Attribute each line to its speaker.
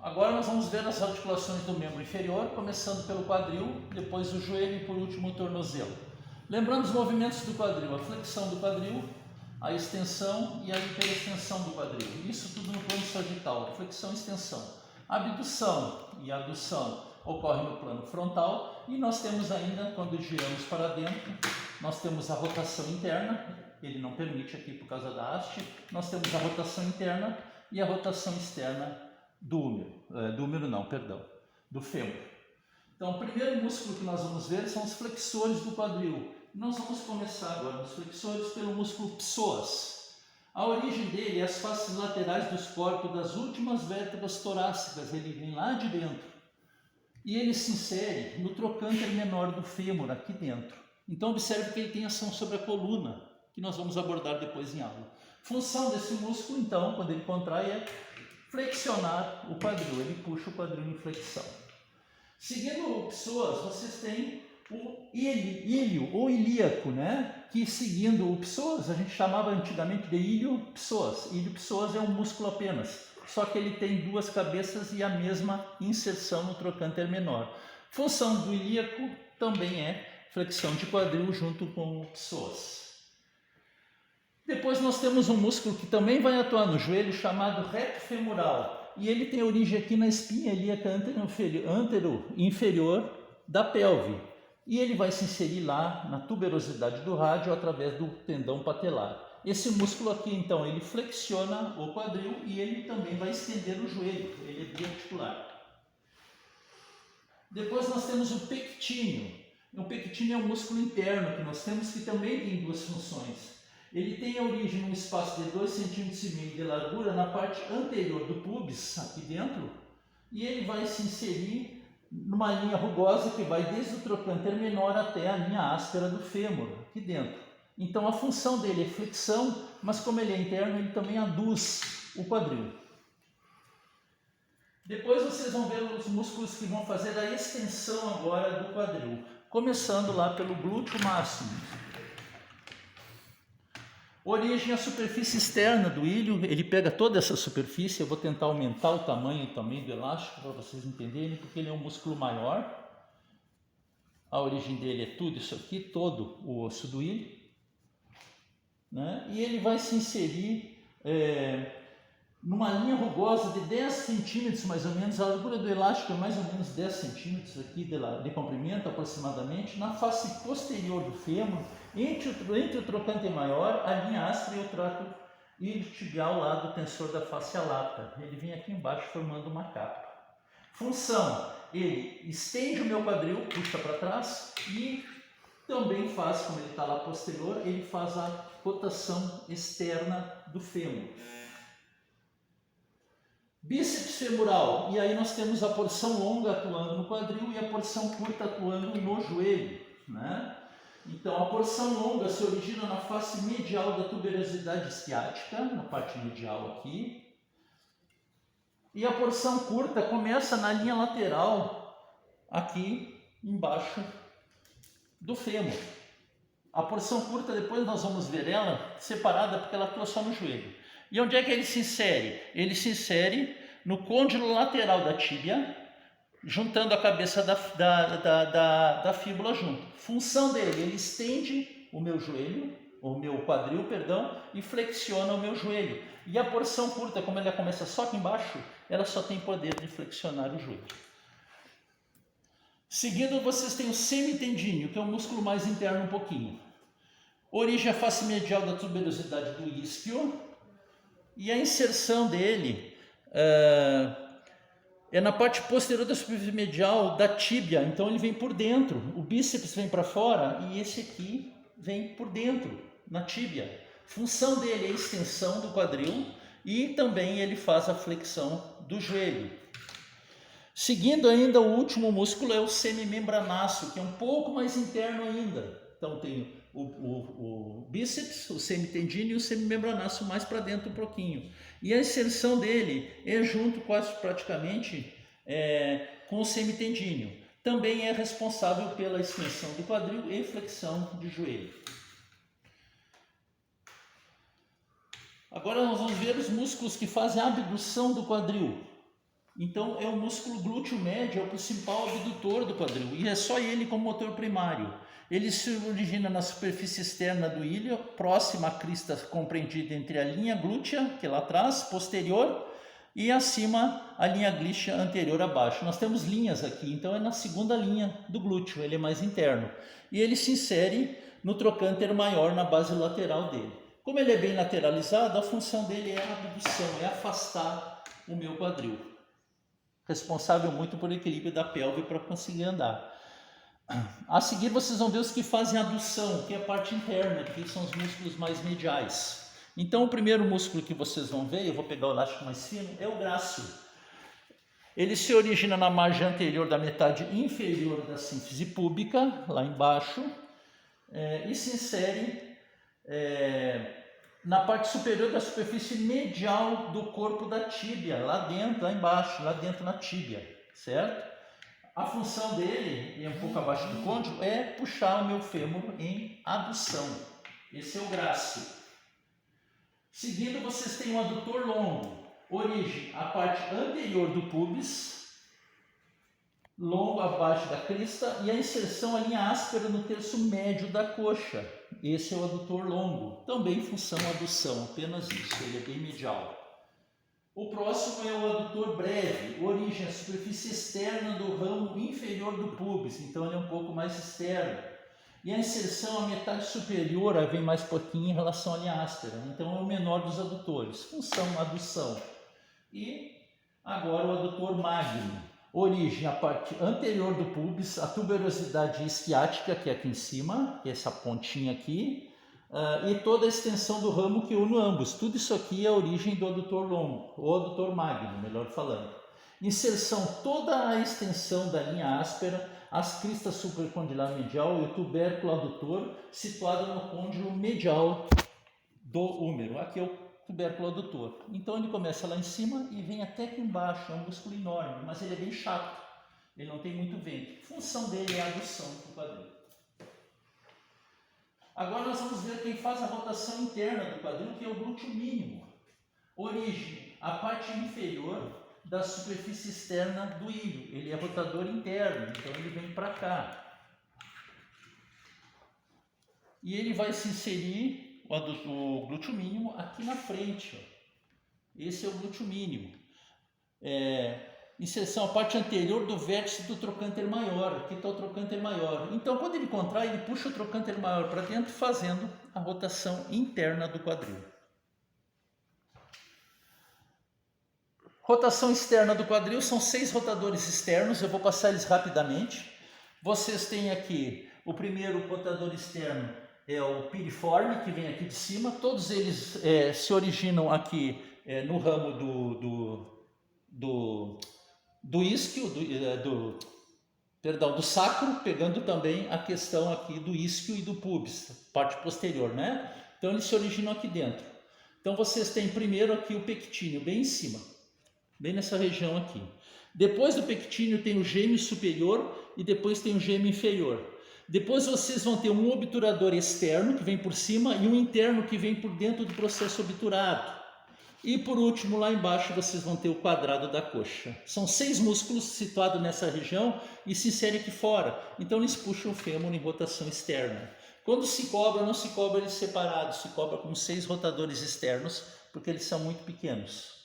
Speaker 1: Agora nós vamos ver as articulações do membro inferior, começando pelo quadril, depois o joelho e por último o tornozelo. Lembrando os movimentos do quadril, a flexão do quadril, a extensão e a hiperextensão do quadril. Isso tudo no plano sagital, flexão e extensão. A abdução e a adução ocorrem no plano frontal e nós temos ainda, quando giramos para dentro, nós temos a rotação interna, ele não permite aqui por causa da haste, nós temos a rotação interna e a rotação externa do fêmur. Então, o primeiro músculo que nós vamos ver são os flexores do quadril. Nós vamos começar agora nos flexores pelo músculo psoas. A origem dele é as faces laterais dos corpos das últimas vértebras torácicas, ele vem lá de dentro. E ele se insere no trocânter menor do fêmur, aqui dentro. Então, observe que ele tem ação sobre a coluna, que nós vamos abordar depois em aula. Função desse músculo, então, quando ele contrai, é flexionar o quadril, ele puxa o quadril em flexão. Seguindo o psoas, vocês têm o ilho ou ilíaco, né? Que seguindo o psoas, a gente chamava antigamente de ilho-psoas. Ilho-psoas é um músculo apenas, só que ele tem duas cabeças e a mesma inserção no trocânter menor. Função do ilíaco também é flexão de quadril junto com o psoas. Depois nós temos um músculo que também vai atuar no joelho, chamado reto femoral. E ele tem origem aqui na espinha ilíaca antero-inferior da pelve. E ele vai se inserir lá na tuberosidade do rádio através do tendão patelar. Esse músculo aqui, então, ele flexiona o quadril e ele também vai estender o joelho. Ele é biarticular. Depois nós temos o pectíneo. O pectíneo é um músculo interno que nós temos que também tem duas funções. Ele tem a origem num espaço de 2,5 cm de largura na parte anterior do pubis, aqui dentro, e ele vai se inserir numa linha rugosa que vai desde o trocânter menor até a linha áspera do fêmur, aqui dentro. Então a função dele é flexão, mas como ele é interno, ele também aduz o quadril. Depois vocês vão ver os músculos que vão fazer a extensão agora do quadril, começando lá pelo glúteo máximo. Origem à superfície externa do ilho, ele pega toda essa superfície, eu vou tentar aumentar o tamanho também do elástico para vocês entenderem, porque ele é um músculo maior. A origem dele é tudo isso aqui, todo o osso do ilho, né? E ele vai se inserir numa linha rugosa de 10 centímetros mais ou menos, a largura do elástico é mais ou menos 10 centímetros aqui de comprimento aproximadamente, na face posterior do fêmur, entre o trocânter maior, a linha áspera e o trato iliotibial lá do tensor da face lata. Ele vem aqui embaixo formando uma capa. Função, ele estende o meu quadril, puxa para trás e também faz, como ele está lá posterior, ele faz a rotação externa do fêmur. Bíceps femoral, e aí nós temos a porção longa atuando no quadril e a porção curta atuando no joelho, né? Então a porção longa se origina na face medial da tuberosidade isquiática, na parte medial aqui, e a porção curta começa na linha lateral, aqui embaixo do fêmur. A porção curta, depois nós vamos ver ela separada porque ela atua só no joelho. E onde é que ele se insere? Ele se insere no côndilo lateral da tíbia, juntando a cabeça da fíbula junto. Função dele, ele estende o meu joelho, o meu quadril, perdão, e flexiona o meu joelho. E a porção curta, como ela começa só aqui embaixo, ela só tem poder de flexionar o joelho. Seguindo, vocês têm o semitendíneo, que é um músculo mais interno um pouquinho. Origem à face medial da tuberosidade do isquio. E a inserção dele é na parte posterior da superfície medial da tíbia, então ele vem por dentro. O bíceps vem para fora e esse aqui vem por dentro, na tíbia. Função dele é a extensão do quadril e também ele faz a flexão do joelho. Seguindo ainda, o último músculo é o semimembranaço, que é um pouco mais interno ainda. Então tem o bíceps, o semitendíneo e o semimembranaço mais para dentro um pouquinho. E a inserção dele é junto quase praticamente com o semitendíneo. Também é responsável pela extensão do quadril e flexão de joelho. Agora nós vamos ver os músculos que fazem a abdução do quadril. Então é o músculo glúteo médio, é o principal abdutor do quadril e é só ele como motor primário. Ele se origina na superfície externa do ilho, próxima à crista compreendida entre a linha glútea, que é lá atrás, posterior, e acima a linha glútea anterior abaixo. Nós temos linhas aqui, então é na segunda linha do glúteo, ele é mais interno. E ele se insere no trocânter maior na base lateral dele. Como ele é bem lateralizado, a função dele é a abdução, é afastar o meu quadril. Responsável muito por equilíbrio da pelve para conseguir andar. A seguir vocês vão ver os que fazem adução, que é a parte interna, que são os músculos mais mediais. Então o primeiro músculo que vocês vão ver, eu vou pegar o elástico mais fino, é o grácil. Ele se origina na margem anterior da metade inferior da sínfise púbica, lá embaixo, e se insere na parte superior da superfície medial do corpo da tíbia, lá dentro, lá embaixo, lá dentro na tíbia, certo? A função dele, e um pouco abaixo do côndilo, é puxar o meu fêmur em adução. Esse é o grácil. Seguindo, vocês têm o adutor longo. Origem, a parte anterior do pubis, longo abaixo da crista, e a inserção, a linha áspera no terço médio da coxa. Esse é o adutor longo. Também função adução, apenas isso, ele é bem medial. O próximo é o adutor breve, origem, a superfície externa do ramo inferior do pubis, então ele é um pouco mais externo. E a inserção, a metade superior, vem mais pouquinho em relação à linha áspera, então é o menor dos adutores, função adução. E agora o adutor magno, origem, a parte anterior do pubis, a tuberosidade isquiática, que é aqui em cima, que é essa pontinha aqui, e toda a extensão do ramo que une ambos. Tudo isso aqui é a origem do adutor longo, ou adutor magno, melhor falando. Inserção, toda a extensão da linha áspera, as cristas supercondilar medial e o tubérculo adutor situado no côndilo medial do húmero. Aqui é o tubérculo adutor. Então ele começa lá em cima e vem até aqui embaixo, é um músculo enorme, mas ele é bem chato, ele não tem muito vento. A função dele é a adução do quadril. Agora nós vamos ver quem faz a rotação interna do quadril, que é o glúteo mínimo. Origem, a parte inferior da superfície externa do ilho. Ele é rotador interno, então ele vem para cá. E ele vai se inserir, o glúteo mínimo, aqui na frente. Ó. Esse é o glúteo mínimo. Inserção, a parte anterior do vértice do trocânter maior. Aqui está o trocânter maior. Então, quando ele contrai, ele puxa o trocânter maior para dentro, fazendo a rotação interna do quadril. Rotação externa do quadril, são 6 rotadores externos, eu vou passar eles rapidamente. Vocês têm aqui, o primeiro rotador externo é o piriforme, que vem aqui de cima. Todos eles se originam aqui no ramo do isquio, do sacro, pegando também a questão aqui do isquio e do pubis, parte posterior, né? Então eles se originam aqui dentro. Então vocês têm primeiro aqui o pectíneo, bem em cima, bem nessa região aqui. Depois do pectíneo tem o gêmeo superior e depois tem o gêmeo inferior. Depois vocês vão ter um obturador externo que vem por cima e um interno que vem por dentro do processo obturado. E por último, lá embaixo, vocês vão ter o quadrado da coxa. São 6 músculos situados nessa região e se inserem aqui fora. Então eles puxam o fêmur em rotação externa. Quando se cobra, não se cobra eles separados, se cobra com 6 rotadores externos, porque eles são muito pequenos.